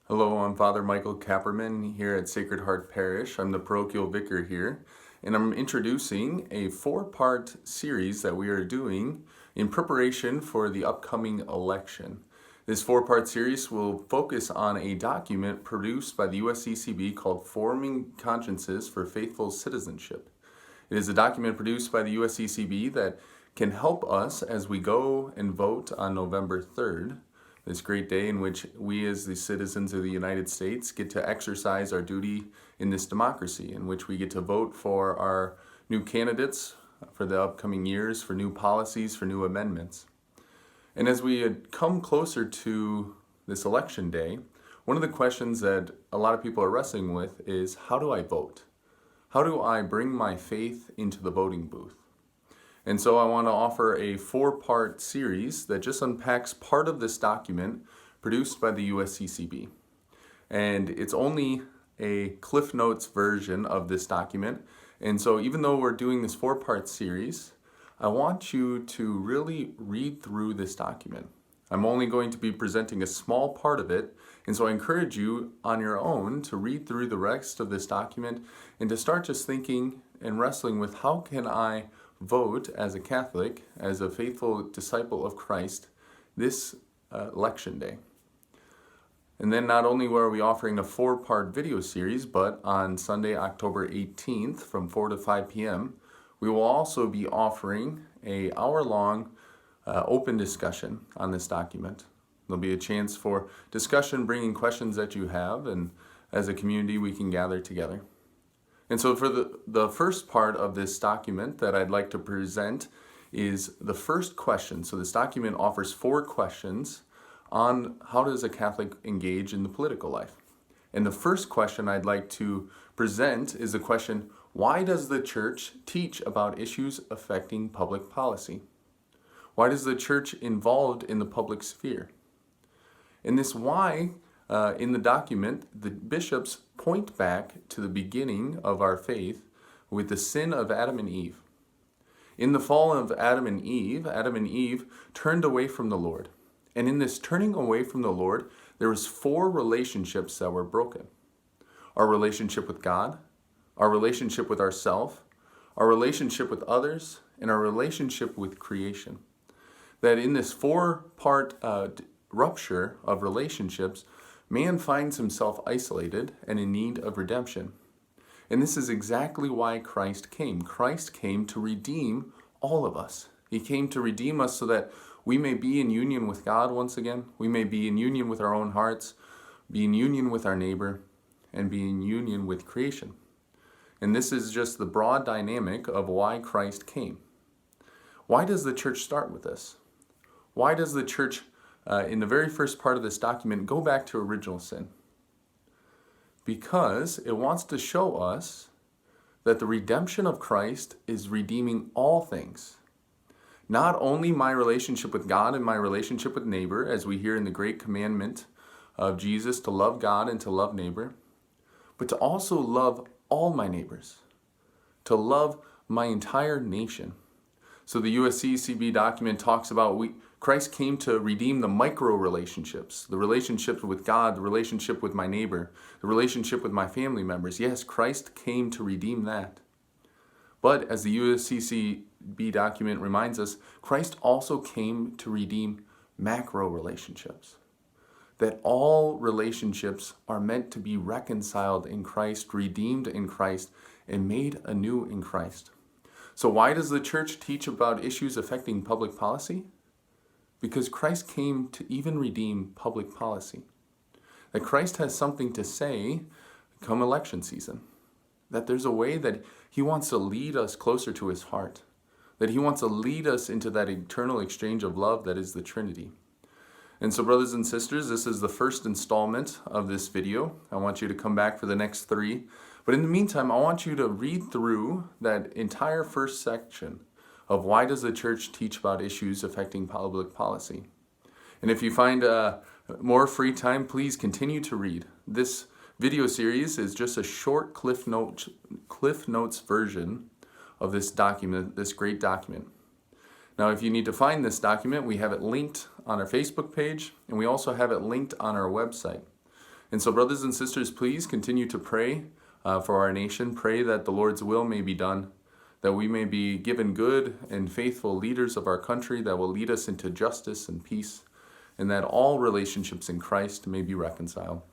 Hello, I'm Father Michael Kapperman here at Sacred Heart Parish. I'm the parochial vicar here, and I'm introducing a four-part series that we are doing in preparation for the upcoming election. This four-part series will focus on a document produced by the USCCB called Forming Consciences for Faithful Citizenship. It is a document produced by the USCCB that can help us as we go and vote on November 3rd. This great day in which we as the citizens of the United States get to exercise our duty in this democracy, in which we get to vote for our new candidates for the upcoming years, for new policies, for new amendments. And as we come closer to this election day, one of the questions that a lot of people are wrestling with is, how do I vote? How do I bring my faith into the voting booth? And so I want to offer a four-part series that just unpacks part of this document produced by the USCCB. And it's only a Cliff Notes version of this document. And so even though we're doing this four-part series, I want you to really read through this document. I'm only going to be presenting a small part of it, and so I encourage you on your own to read through the rest of this document and to start just thinking and wrestling with, how can I vote as a Catholic, as a faithful disciple of Christ, this election day. And then not only are we offering a four-part video series, but on Sunday, October 18th from 4 to 5 p.m., we will also be offering an hour-long open discussion on this document. There'll be a chance for discussion, bringing questions that you have, and as a community we can gather together. And so for the first part of this document that I'd like to present is the first question. So this document offers four questions on how does a Catholic engage in the political life. And the first question I'd like to present is the question, why does the Church teach about issues affecting public policy? Why does the Church involved in the public sphere? And this why in the document, the bishops point back to the beginning of our faith with the sin of Adam and Eve. In the fall of Adam and Eve turned away from the Lord. And in this turning away from the Lord, there was four relationships that were broken. Our relationship with God, our relationship with ourselves, our relationship with others, and our relationship with creation. That in this four-part rupture of relationships, man finds himself isolated and in need of redemption. And this is exactly why Christ came. Christ came to redeem all of us. He came to redeem us so that we may be in union with God once again. We may be in union with our own hearts, be in union with our neighbor, and be in union with creation. And this is just the broad dynamic of why Christ came. Why does the Church start with this? Why does the Church in the very first part of this document, go back to original sin? Because it wants to show us that the redemption of Christ is redeeming all things. Not only my relationship with God and my relationship with neighbor, as we hear in the great commandment of Jesus to love God and to love neighbor, but to also love all my neighbors, to love my entire nation. So the USCCB document talks about Christ came to redeem the micro relationships, the relationship with God, the relationship with my neighbor, the relationship with my family members. Yes, Christ came to redeem that. But as the USCCB document reminds us, Christ also came to redeem macro relationships. That all relationships are meant to be reconciled in Christ, redeemed in Christ, and made anew in Christ. So why does the Church teach about issues affecting public policy? Because Christ came to even redeem public policy. That Christ has something to say come election season. That there's a way that he wants to lead us closer to his heart. That he wants to lead us into that eternal exchange of love that is the Trinity. And so brothers and sisters, this is the first installment of this video. I want you to come back for the next three. But in the meantime, I want you to read through that entire first section of why does the Church teach about issues affecting public policy. And if you find more free time, please continue to read. This video series is just a short Cliff Notes version of this document, this great document. Now, if you need to find this document, we have it linked on our Facebook page, and we also have it linked on our website. And so, brothers and sisters, please continue to pray for our nation. Pray that the Lord's will may be done, that we may be given good and faithful leaders of our country that will lead us into justice and peace, and that all relationships in Christ may be reconciled.